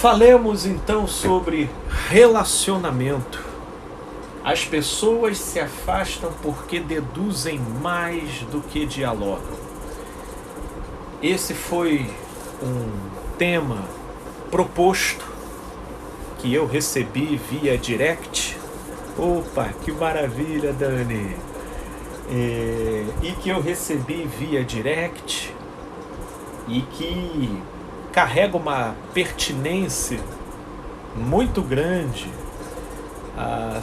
Falemos então sobre relacionamento. As pessoas se afastam porque deduzem mais do que dialogam. Esse foi um tema proposto que eu recebi via direct. Opa, que maravilha, Dani! E que eu recebi via direct e que carrega uma pertinência muito grande,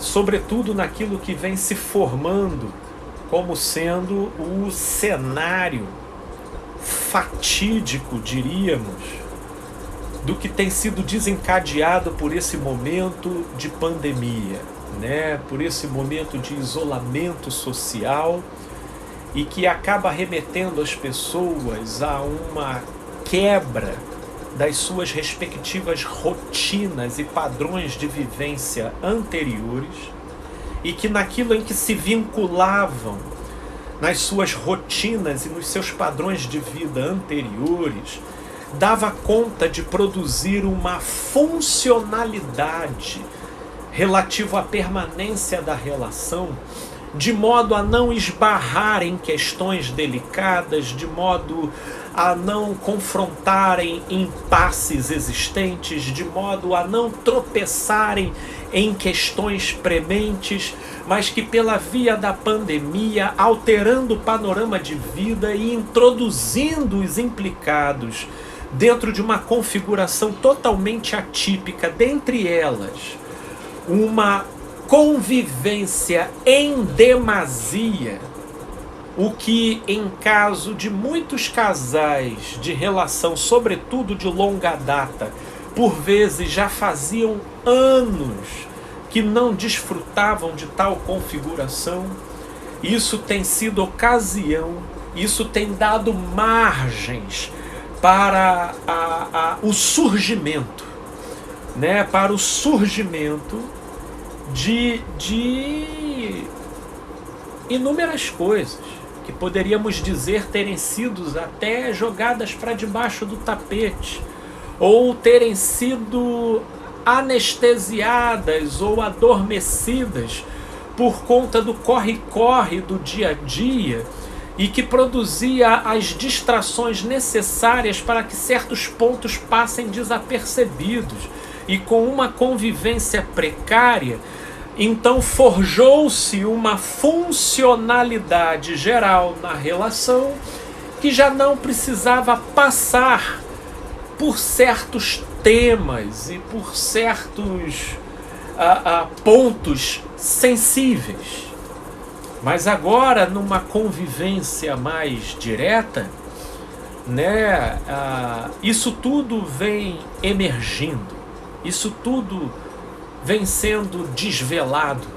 sobretudo naquilo que vem se formando como sendo o cenário fatídico, diríamos, do que tem sido desencadeado por esse momento de pandemia, né? Por esse momento de isolamento social e que acaba remetendo as pessoas a uma quebra das suas respectivas rotinas e padrões de vivência anteriores, e que naquilo em que se vinculavam nas suas rotinas e nos seus padrões de vida anteriores, dava conta de produzir uma funcionalidade relativa à permanência da relação, de modo a não esbarrar em questões delicadas, de modo a não confrontarem impasses existentes, de modo a não tropeçarem em questões prementes, mas que pela via da pandemia, alterando o panorama de vida e introduzindo os implicados dentro de uma configuração totalmente atípica, dentre elas, uma convivência em demasia, o que em caso de muitos casais de relação, sobretudo de longa data, por vezes já faziam anos que não desfrutavam de tal configuração, isso tem sido ocasião, isso tem dado margens para o surgimento, né? Para o surgimento de inúmeras coisas que poderíamos dizer terem sido até jogadas para debaixo do tapete, ou terem sido anestesiadas ou adormecidas por conta do corre-corre do dia a dia, e que produzia as distrações necessárias para que certos pontos passem desapercebidos, e com uma convivência precária, então forjou-se uma funcionalidade geral na relação que já não precisava passar por certos temas e por certos pontos sensíveis. Mas agora, numa convivência mais direta, né, isso tudo vem emergindo, isso tudo vem sendo desvelado.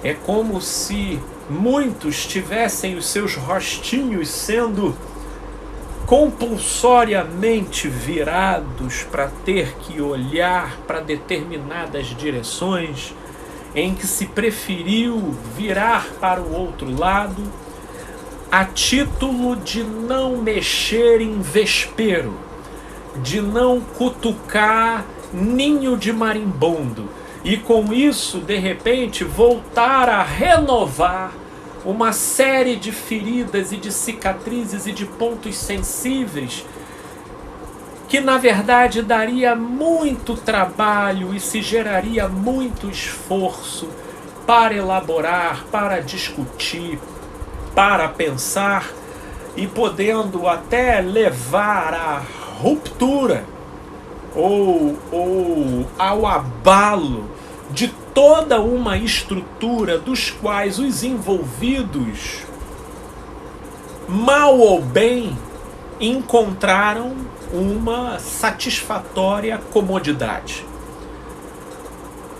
É como se muitos tivessem os seus rostinhos sendo compulsoriamente virados para ter que olhar para determinadas direções, em que se preferiu virar para o outro lado a título de não mexer em vespeiro, de não cutucar ninho de marimbondo, e com isso, de repente, voltar a renovar uma série de feridas e de cicatrizes e de pontos sensíveis que, na verdade, daria muito trabalho e se geraria muito esforço para elaborar, para discutir, para pensar, e podendo até levar à ruptura ou ao abalo de toda uma estrutura dos quais os envolvidos, mal ou bem, encontraram uma satisfatória comodidade.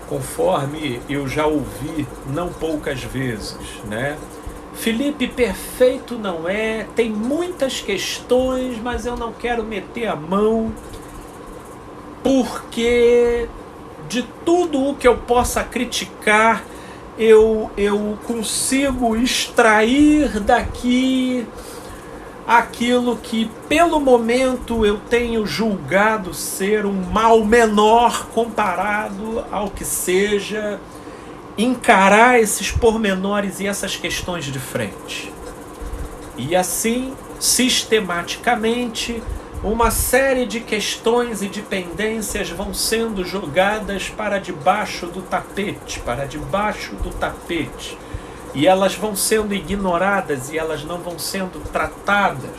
Conforme eu já ouvi não poucas vezes, né? Felipe, perfeito não é, tem muitas questões, mas eu não quero meter a mão, porque de tudo o que eu possa criticar, eu consigo extrair daqui aquilo que pelo momento eu tenho julgado ser um mal menor comparado ao que seja encarar esses pormenores e essas questões de frente. E assim, sistematicamente, uma série de questões e de pendências vão sendo jogadas para debaixo do tapete, e elas vão sendo ignoradas e elas não vão sendo tratadas.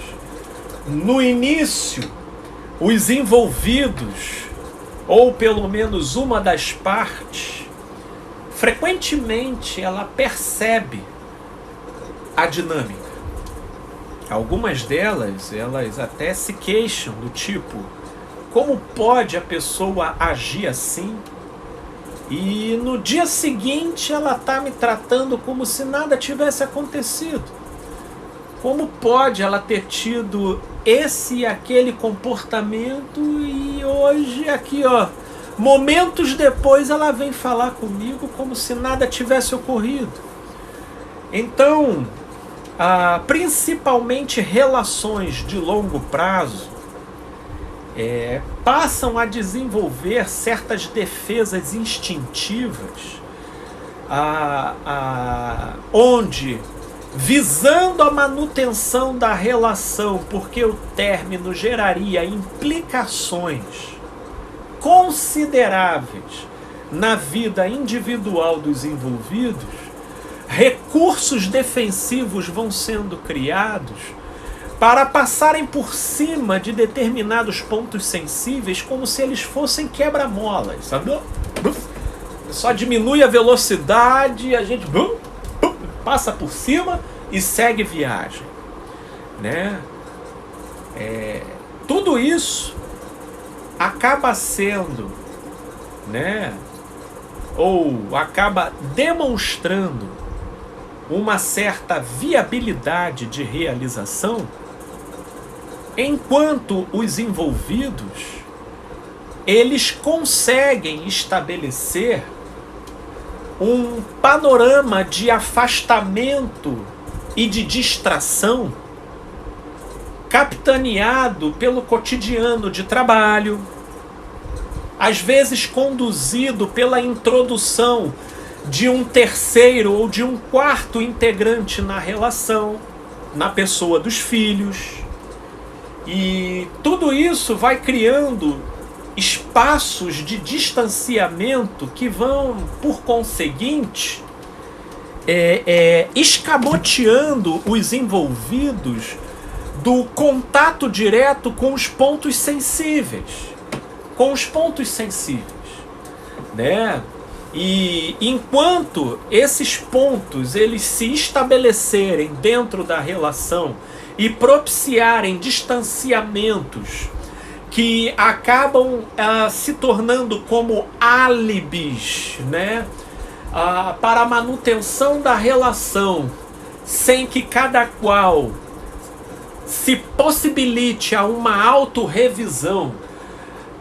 No início, os envolvidos, ou pelo menos uma das partes, frequentemente ela percebe a dinâmica. Algumas delas, elas até se queixam do tipo, como pode a pessoa agir assim? E no dia seguinte ela está me tratando como se nada tivesse acontecido. Como pode ela ter tido esse e aquele comportamento e hoje aqui, ó, momentos depois ela vem falar comigo como se nada tivesse ocorrido. Então, principalmente relações de longo prazo passam a desenvolver certas defesas instintivas, onde, visando a manutenção da relação, porque o término geraria implicações consideráveis na vida individual dos envolvidos, recursos defensivos vão sendo criados para passarem por cima de determinados pontos sensíveis como se eles fossem quebra-molas, sabe? Só diminui a velocidade, a gente passa por cima e segue viagem, né? Tudo isso acaba sendo, né, ou acaba demonstrando uma certa viabilidade de realização, enquanto os envolvidos eles conseguem estabelecer um panorama de afastamento e de distração capitaneado pelo cotidiano de trabalho, às vezes conduzido pela introdução de um terceiro ou de um quarto integrante na relação, na pessoa dos filhos. E tudo isso vai criando espaços de distanciamento que vão, por conseguinte, escamoteando os envolvidos do contato direto com os pontos sensíveis. Né? E enquanto esses pontos eles se estabelecerem dentro da relação e propiciarem distanciamentos que acabam se tornando como álibis, né, para a manutenção da relação, sem que cada qual se possibilite a uma autorrevisão,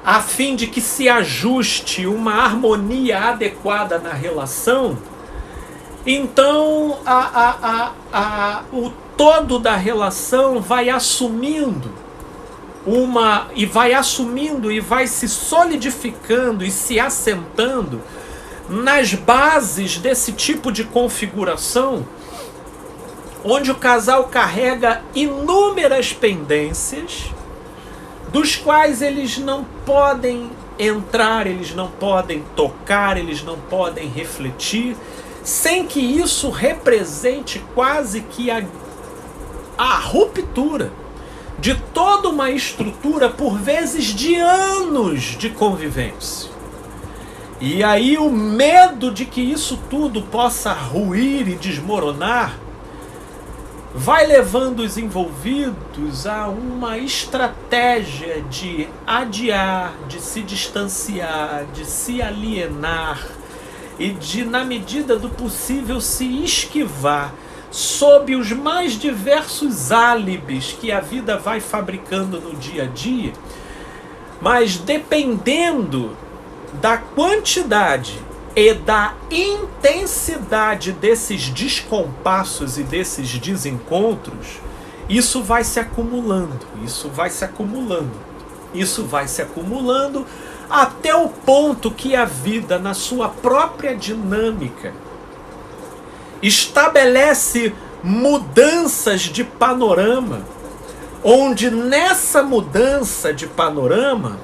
a fim de que se ajuste uma harmonia adequada na relação, então o todo da relação vai assumindo e vai se solidificando e se assentando nas bases desse tipo de configuração, onde o casal carrega inúmeras pendências, dos quais eles não podem entrar, eles não podem tocar, eles não podem refletir, sem que isso represente quase que a ruptura de toda uma estrutura, por vezes de anos de convivência. E aí o medo de que isso tudo possa ruir e desmoronar vai levando os envolvidos a uma estratégia de adiar, de se distanciar, de se alienar e de, na medida do possível, se esquivar sob os mais diversos álibis que a vida vai fabricando no dia a dia, mas dependendo da quantidade e da intensidade desses descompassos e desses desencontros, isso vai se acumulando, isso vai se acumulando, isso vai se acumulando, até o ponto que a vida, na sua própria dinâmica, estabelece mudanças de panorama, onde nessa mudança de panorama,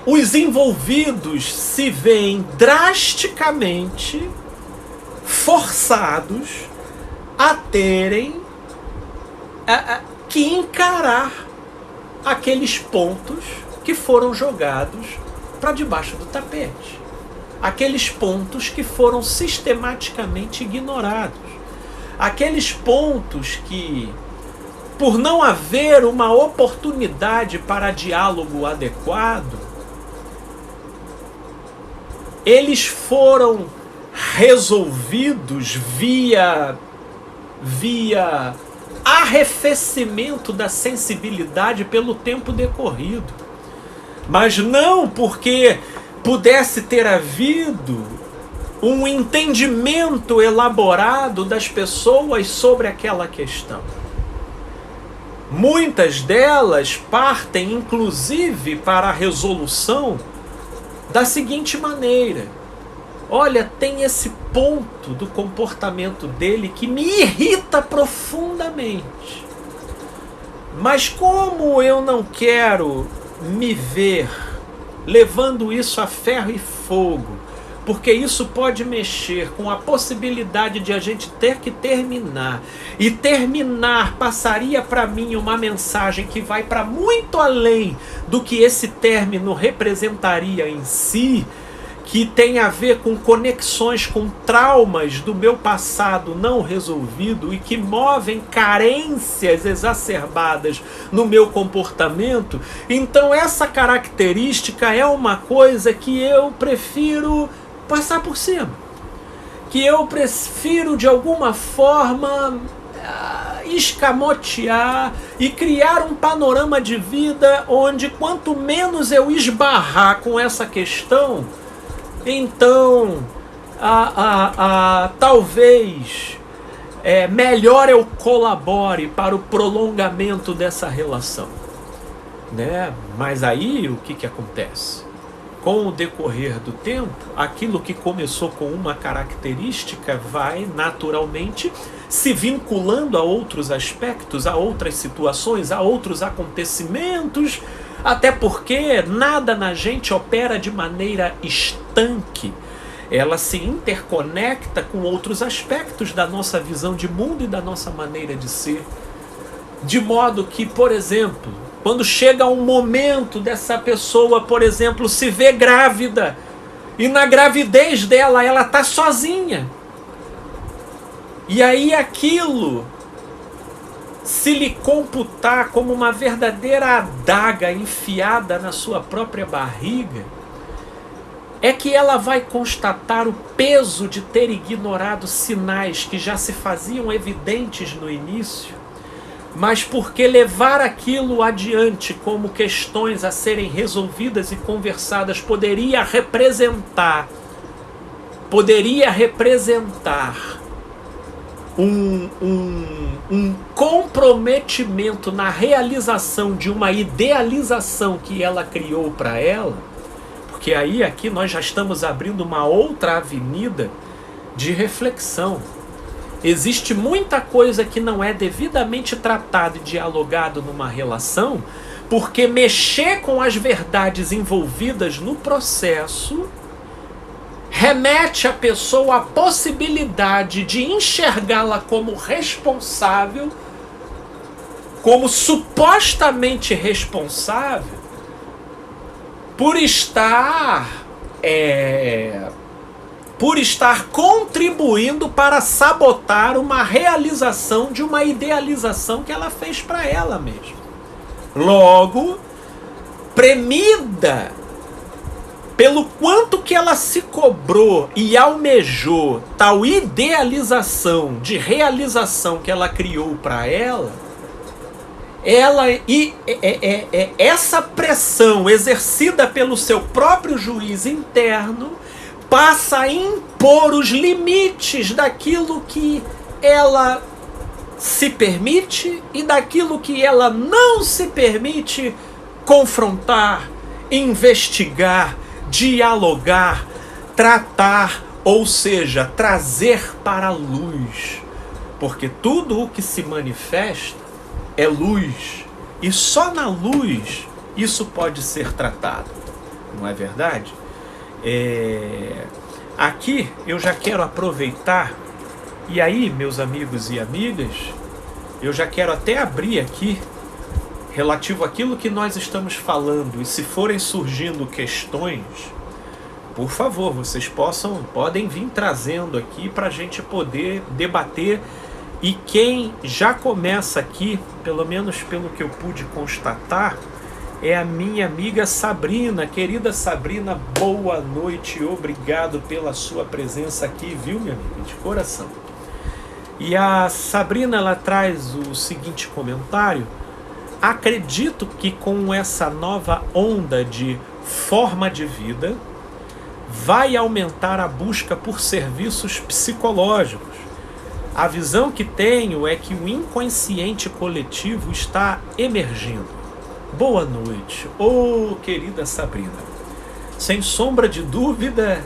os envolvidos se veem drasticamente forçados a terem que encarar aqueles pontos que foram jogados para debaixo do tapete. Aqueles pontos que foram sistematicamente ignorados. Aqueles pontos que, por não haver uma oportunidade para diálogo adequado, eles foram resolvidos via arrefecimento da sensibilidade pelo tempo decorrido. Mas não porque pudesse ter havido um entendimento elaborado das pessoas sobre aquela questão. Muitas delas partem, inclusive, para a resolução da seguinte maneira: olha, tem esse ponto do comportamento dele que me irrita profundamente. Mas como eu não quero me ver levando isso a ferro e fogo, porque isso pode mexer com a possibilidade de a gente ter que terminar, e terminar passaria para mim uma mensagem que vai para muito além do que esse término representaria em si, que tem a ver com conexões com traumas do meu passado não resolvido e que movem carências exacerbadas no meu comportamento. Então essa característica é uma coisa que eu prefiro passar por cima, que eu prefiro de alguma forma escamotear e criar um panorama de vida onde quanto menos eu esbarrar com essa questão, então talvez melhor eu colabore para o prolongamento dessa relação, né? Mas aí o que acontece? Com o decorrer do tempo, aquilo que começou com uma característica vai naturalmente se vinculando a outros aspectos, a outras situações, a outros acontecimentos, até porque nada na gente opera de maneira estanque. Ela se interconecta com outros aspectos da nossa visão de mundo e da nossa maneira de ser. De modo que, por exemplo, quando chega um momento dessa pessoa, por exemplo, se vê grávida, e na gravidez dela ela está sozinha, e aí aquilo se lhe computar como uma verdadeira adaga enfiada na sua própria barriga, é que ela vai constatar o peso de ter ignorado sinais que já se faziam evidentes no início, mas porque levar aquilo adiante como questões a serem resolvidas e conversadas poderia representar um comprometimento na realização de uma idealização que ela criou para ela, porque aí aqui nós já estamos abrindo uma outra avenida de reflexão. Existe muita coisa que não é devidamente tratado e dialogado numa relação, porque mexer com as verdades envolvidas no processo remete a pessoa à possibilidade de enxergá-la como responsável, como supostamente responsável, por estar contribuindo para sabotar uma realização de uma idealização que ela fez para ela mesma. Logo, premida pelo quanto que ela se cobrou e almejou tal idealização de realização que ela criou para ela, essa pressão exercida pelo seu próprio juiz interno passa a impor os limites daquilo que ela se permite e daquilo que ela não se permite confrontar, investigar, dialogar, tratar, ou seja, trazer para a luz. Porque tudo o que se manifesta é luz, e só na luz isso pode ser tratado, não é verdade? Aqui eu já quero aproveitar, e aí, meus amigos e amigas, eu já quero até abrir aqui relativo àquilo que nós estamos falando, e se forem surgindo questões, por favor, vocês podem vir trazendo aqui para a gente poder debater. E quem já começa aqui, pelo menos pelo que eu pude constatar, é a minha amiga Sabrina. Querida Sabrina, boa noite, obrigado pela sua presença aqui, viu, minha amiga, de coração. E a Sabrina, ela traz o seguinte comentário: acredito que com essa nova onda de forma de vida, vai aumentar a busca por serviços psicológicos. A visão que tenho é que o inconsciente coletivo está emergindo. Boa noite, querida Sabrina. Sem sombra de dúvida,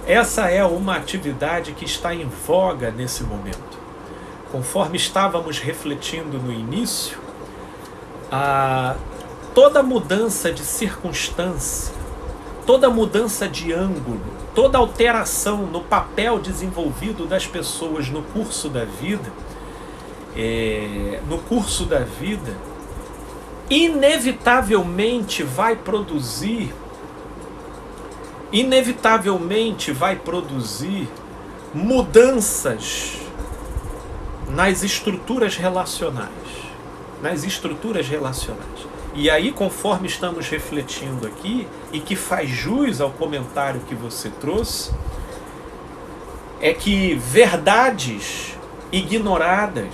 essa é uma atividade que está em voga nesse momento. Conforme estávamos refletindo no início, toda mudança de circunstância, toda mudança de ângulo, toda alteração no papel desenvolvido das pessoas no curso da vida, inevitavelmente vai produzir mudanças nas estruturas relacionais. E aí, conforme estamos refletindo aqui, e que faz jus ao comentário que você trouxe, é que verdades ignoradas,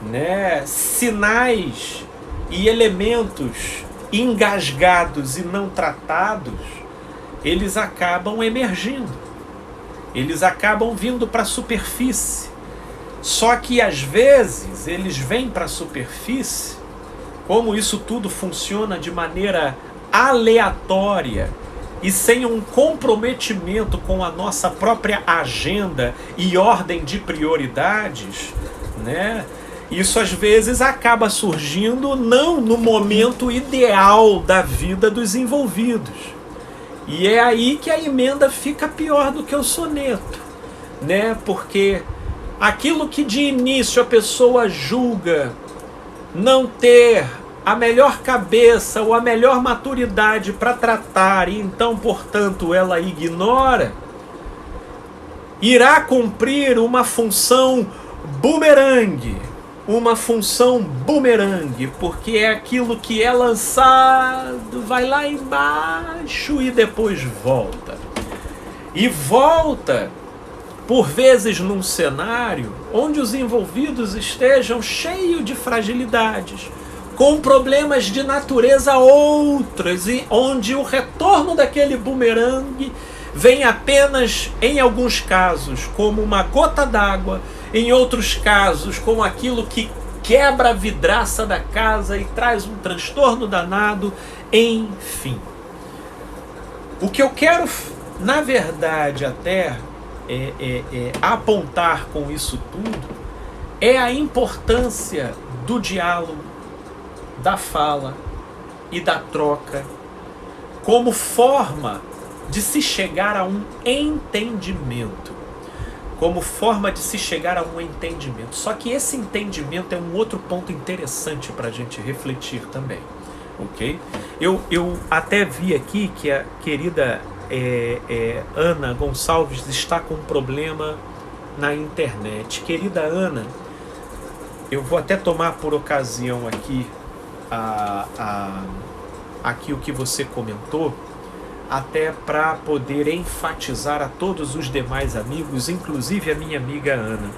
né, sinais e elementos engasgados e não tratados, eles acabam emergindo, eles acabam vindo para a superfície. Só que às vezes eles vêm para a superfície, como isso tudo funciona de maneira aleatória e sem um comprometimento com a nossa própria agenda e ordem de prioridades, né? Isso às vezes acaba surgindo não no momento ideal da vida dos envolvidos. E é aí que a emenda fica pior do que o soneto, né? Porque aquilo que de início a pessoa julga não ter a melhor cabeça ou a melhor maturidade para tratar, e então, portanto, ela ignora, irá cumprir uma função bumerangue, porque é aquilo que é lançado, vai lá embaixo e depois volta. E volta, por vezes, num cenário onde os envolvidos estejam cheios de fragilidades, com problemas de natureza outras, e onde o retorno daquele bumerangue vem apenas, em alguns casos, como uma gota d'água, em outros casos, como aquilo que quebra a vidraça da casa e traz um transtorno danado, enfim. O que eu quero, na verdade, até apontar com isso tudo é a importância do diálogo, da fala e da troca como forma de se chegar a um entendimento. Só que esse entendimento é um outro ponto interessante para a gente refletir também, ok? Eu até vi aqui que a querida Ana Gonçalves está com um problema na internet. Querida Ana, eu vou até tomar por ocasião aqui aqui o que você comentou, até para poder enfatizar a todos os demais amigos, inclusive a minha amiga Ana.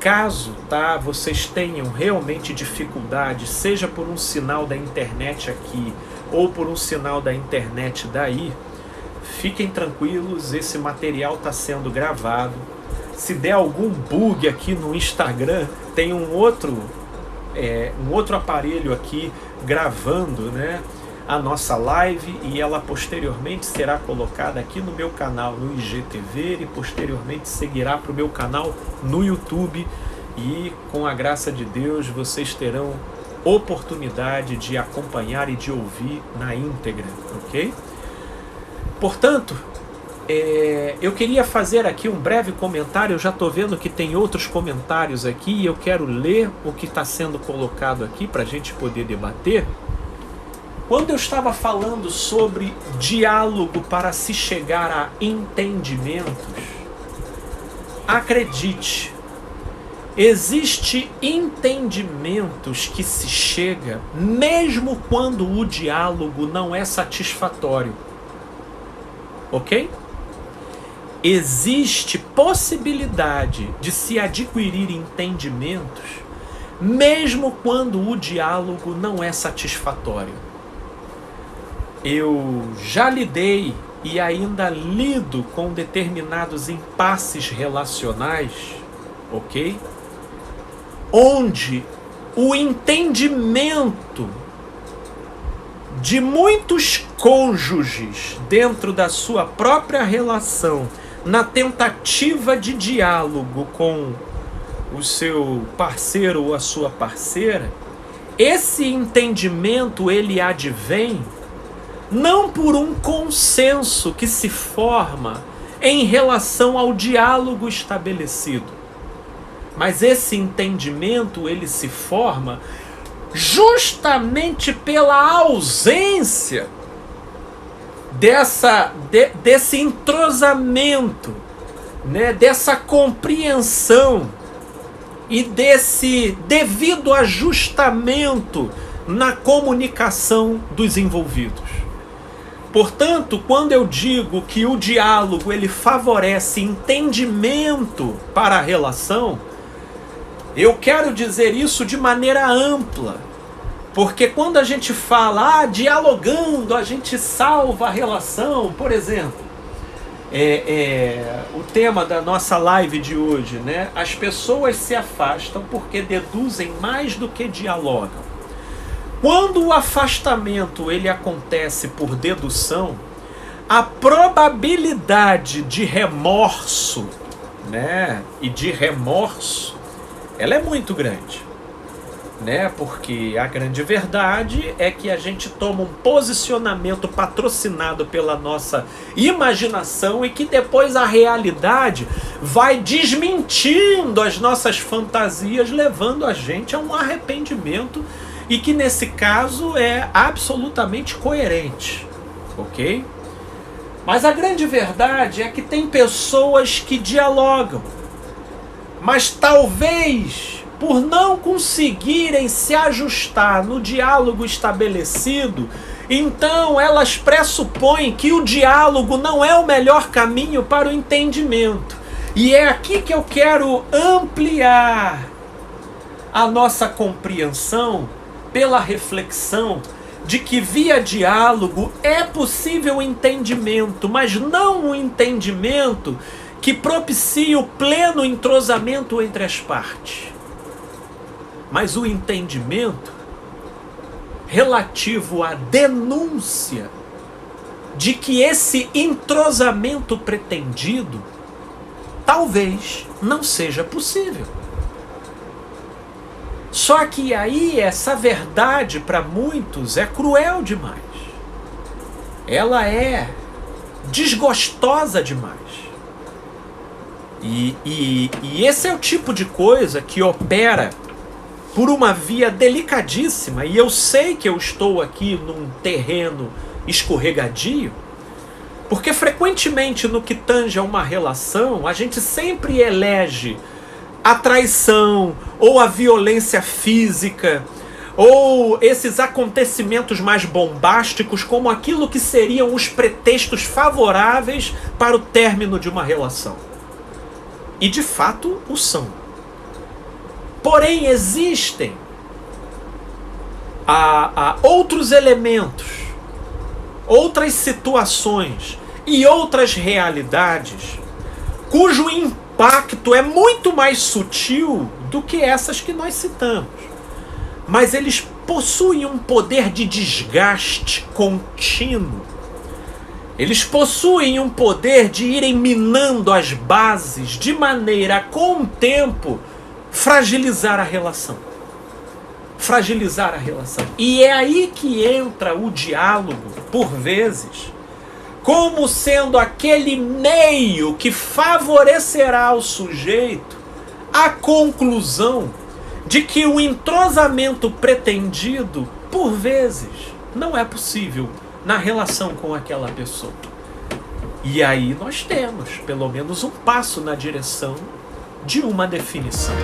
Caso vocês tenham realmente dificuldade, seja por um sinal da internet aqui ou por um sinal da internet daí, fiquem tranquilos, esse material está sendo gravado, se der algum bug aqui no Instagram, tem um outro aparelho aqui gravando, né, a nossa live, e ela posteriormente será colocada aqui no meu canal no IGTV e posteriormente seguirá para o meu canal no YouTube, e com a graça de Deus vocês terão oportunidade de acompanhar e de ouvir na íntegra, ok? Portanto, eu queria fazer aqui um breve comentário. Eu já estou vendo que tem outros comentários aqui e eu quero ler o que está sendo colocado aqui para a gente poder debater. Quando eu estava falando sobre diálogo para se chegar a entendimentos, acredite, existe entendimentos que se chega mesmo quando o diálogo não é satisfatório, ok? Existe possibilidade de se adquirir entendimentos mesmo quando o diálogo não é satisfatório. Eu já lidei e ainda lido com determinados impasses relacionais, ok? Onde o entendimento de muitos cônjuges dentro da sua própria relação, na tentativa de diálogo com o seu parceiro ou a sua parceira, esse entendimento ele advém não por um consenso que se forma em relação ao diálogo estabelecido, mas esse entendimento ele se forma justamente pela ausência desse entrosamento, né, dessa compreensão e desse devido ajustamento na comunicação dos envolvidos. Portanto, quando eu digo que o diálogo ele favorece entendimento para a relação, eu quero dizer isso de maneira ampla, porque quando a gente fala, dialogando, a gente salva a relação, por exemplo, o tema da nossa live de hoje, né? As pessoas se afastam porque deduzem mais do que dialogam. Quando o afastamento ele acontece por dedução, a probabilidade de remorso, né, e de remorso, ela é muito grande, né? Porque a grande verdade é que a gente toma um posicionamento patrocinado pela nossa imaginação e que depois a realidade vai desmentindo as nossas fantasias, levando a gente a um arrependimento, e que nesse caso é absolutamente coerente, ok? Mas a grande verdade é que tem pessoas que dialogam, mas talvez por não conseguirem se ajustar no diálogo estabelecido, então elas pressupõem que o diálogo não é o melhor caminho para o entendimento. E é aqui que eu quero ampliar a nossa compreensão pela reflexão de que via diálogo é possível entendimento, mas não um entendimento que propicie o pleno entrosamento entre as partes, mas o entendimento relativo à denúncia de que esse entrosamento pretendido talvez não seja possível. Só que aí essa verdade para muitos é cruel demais. Ela é desgostosa demais. E esse é o tipo de coisa que opera por uma via delicadíssima. E eu sei que eu estou aqui num terreno escorregadio, porque frequentemente no que tange a uma relação, a gente sempre elege a traição, ou a violência física, ou esses acontecimentos mais bombásticos como aquilo que seriam os pretextos favoráveis para o término de uma relação. E de fato o são. Porém existem outros elementos, outras situações e outras realidades cujo impacto impacto é muito mais sutil do que essas que nós citamos. Mas eles possuem um poder de desgaste contínuo. Eles possuem um poder de irem minando as bases de maneira a, com o tempo, fragilizar a relação. Fragilizar a relação. E é aí que entra o diálogo, por vezes, como sendo aquele meio que favorecerá ao sujeito a conclusão de que o entrosamento pretendido, por vezes, não é possível na relação com aquela pessoa. E aí nós temos, pelo menos, um passo na direção de uma definição.